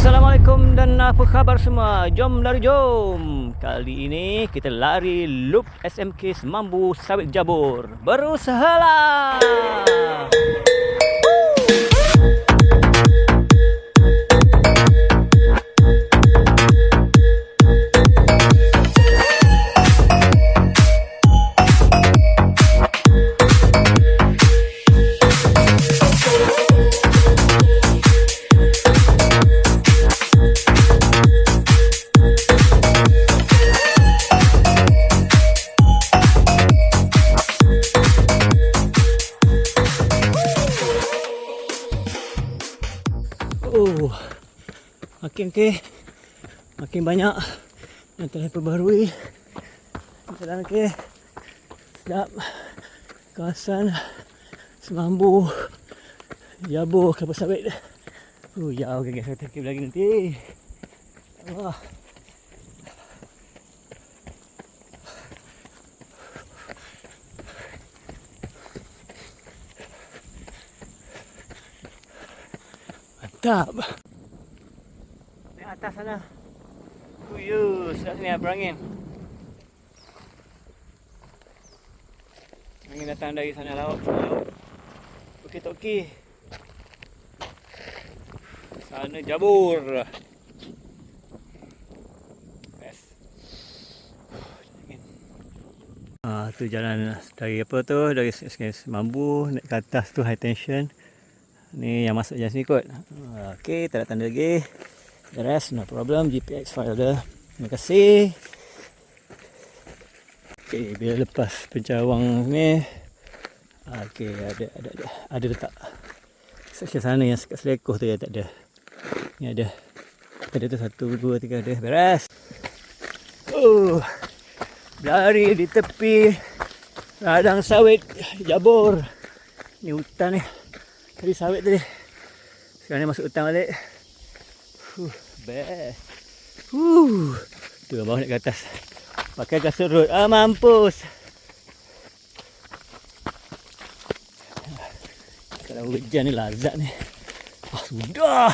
Assalamualaikum dan apa khabar semua. Jom lari jom. Kali ini kita lari loop SMK Semambu Sawit Jabur. Berusahalah. Makin banyak yang telah diperbaharui. Jalan sedap kawasan Semambu Jabur Kelapa Sawit. Jauh geng, saya terkip lagi nanti. Allah. Mantap. Atas sana. Sedap sini berangin. Angin datang dari sana laut. Bukit Toki. Sana Jabur. Best. Tu jalan dari apa tu? Dari Semambu naik ke atas tu high tension. Ni yang masuk jalan sini kot. Okey, tak ada tanda lagi. The rest no problem. GPX file dah. Terima kasih. Okey, bila lepas pencawang ni, okey, ada letak section sana yang sekat selekoh tu yang tak ada. Ni ada. Ada tu 1, 2, 3 ada. Beres. Berlari di tepi ladang sawit Jabur. Ni hutan ni. Tadi sawit tadi. Sekarang ni masuk hutan balik. Best. Tu bawah naik ke atas. Pakai kasut road. Mampus. Kalau hujan ni lazat ni. Sudah.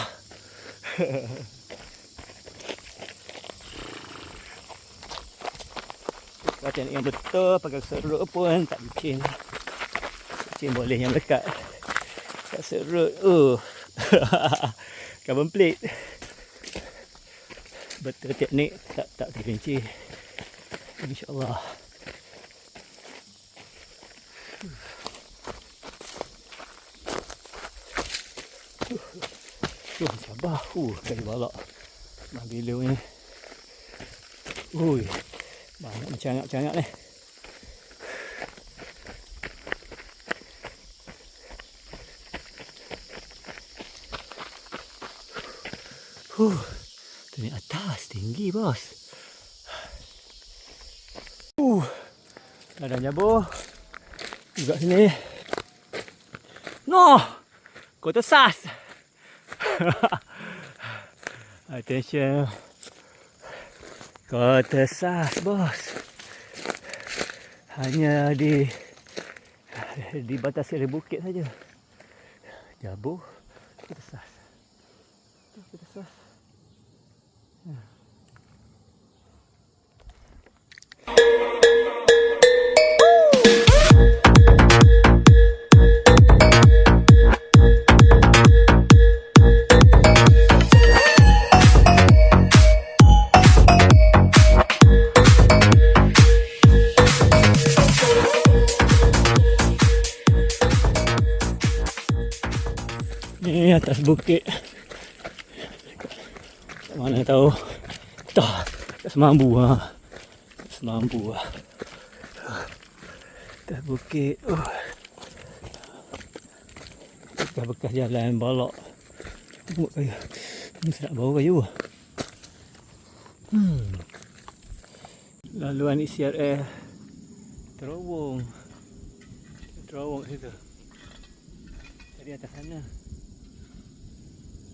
Kalau teknik yang betul pakai kasut road pun tak bikin. Bikin boleh yang dekat. Kasut road. Carbon plate. Betul teknik tak tergerinci. InsyaAllah. Sabar. Kali balak. Bila ni. Banyak mencangak-cangak ni. Tu ni atas, tinggi bos. Ladang Jabur. Juga sini. No! Kota sas. Attention. Kota sas bos. Hanya dibatasi oleh bukit saja. Jabur. Kota sas. Kota sas. Ni atas bukit. Mana tahu. Dah. Kat Semambu. Semambu. Atas bukit. Bekas-bekas jalan balak. Tengok kayu. Ni sedap bau kayu. Laluan ICRF. Terowong situ. Tadi atas sana.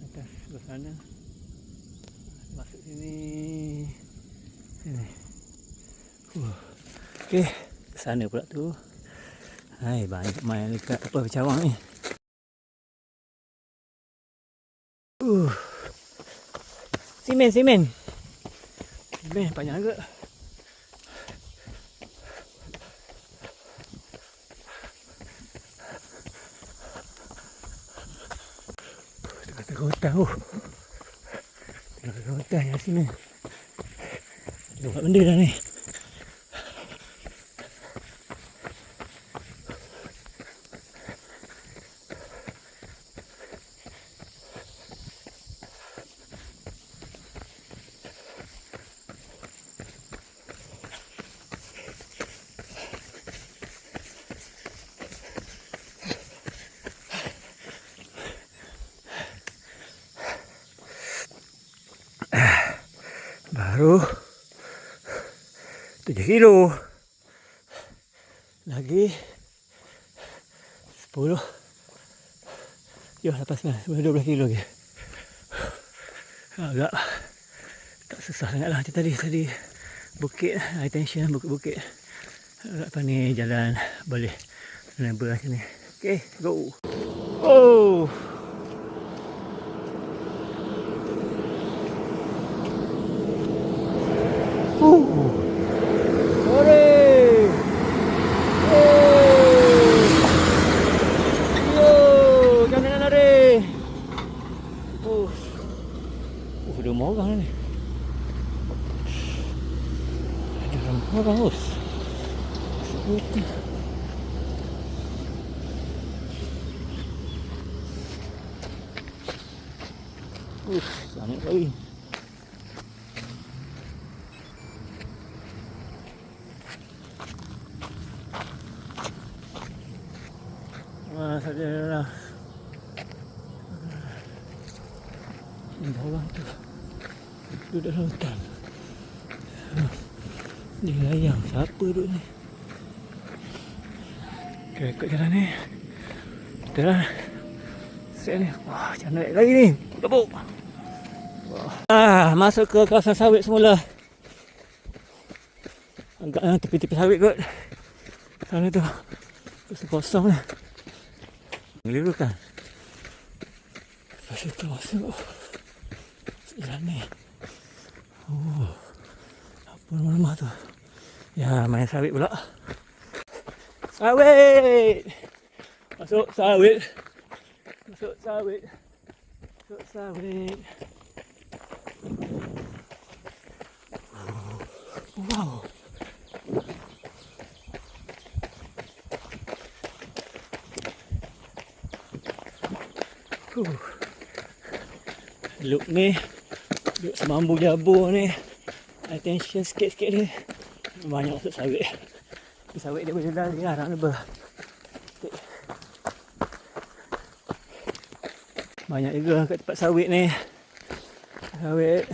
Atas sebelah sana. Masuk sini. Okey, ke sana pula tu. Banyak main dekat apa Pecawang ni. Simen. Simen panjang agak. Tengah-tengah hutan. Tengah-tengah hutan yang sini. Buat benda dah ni. Baru 7 kilo. Lagi 10. Yo, lepas ni 12 kilo lagi. Agak tak susah sangat lah macam tadi. Tadi bukit, high tension, bukit-bukit. Apa ni, jalan boleh menambah macam ni. Okay, go. Oh. Ada orang ni. Ada orang bos. Seperti. Sangat kali. Saja lah. Ada orang tu. Duduk dalam hutan. Ni layang. Siapa duduk ni? Okay, ikut jalan ni. Kita lah. Set ni. Wah, macam naik lagi ni. Gabuk. Masuk ke kawasan sawit semula. Agak tepi-tepi sawit kot. Sana tu. Kosong lah. Ngelirukan. Lepas itu masuk. Jalan ni. Oh. Apa nama rumah tu? Ya, main sawit pula. Sawit. Masuk sawit. Masuk sawit. Masuk sawit. Wow. Look ni. Look semambu jabur ni. Attention sikit-sikit ni. Banyak masuk sawit. Sawit dia boleh lari lah nak lebah. Banyak juga kat tempat sawit ni. Sawit.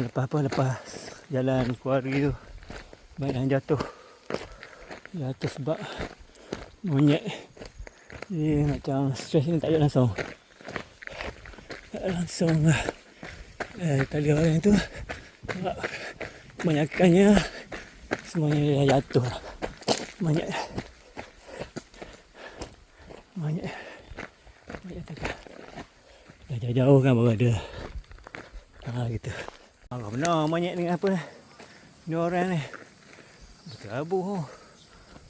Lepas jalan kuari tu. Banyak yang jatuh. Jatuh sebab monyet. Jadi macam stres ni tak ada langsung. Tak langsung tali orang tu. Kebanyakannya semuanya dah jatuh. Banyak tegak. Dah jauh-jauh kan baru ada. Gitu. Benar monyet ni apa ni orang ni. Berterabur.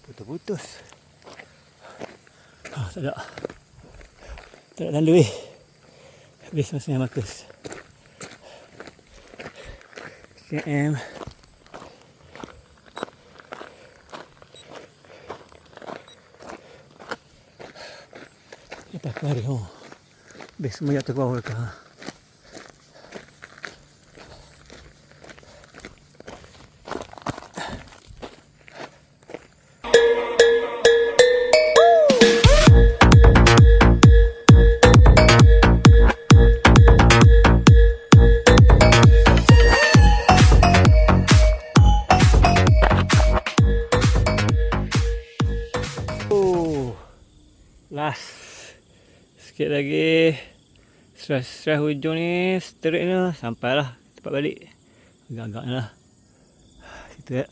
Putus-putus. Tak ada tanda habis masanya Marcus KM lepas ke hari habis semua jatuh ke bawah ke. Last sikit lagi. Stress hujung ni straight ni sampailah cepat balik. Agak-agak lah situ ya.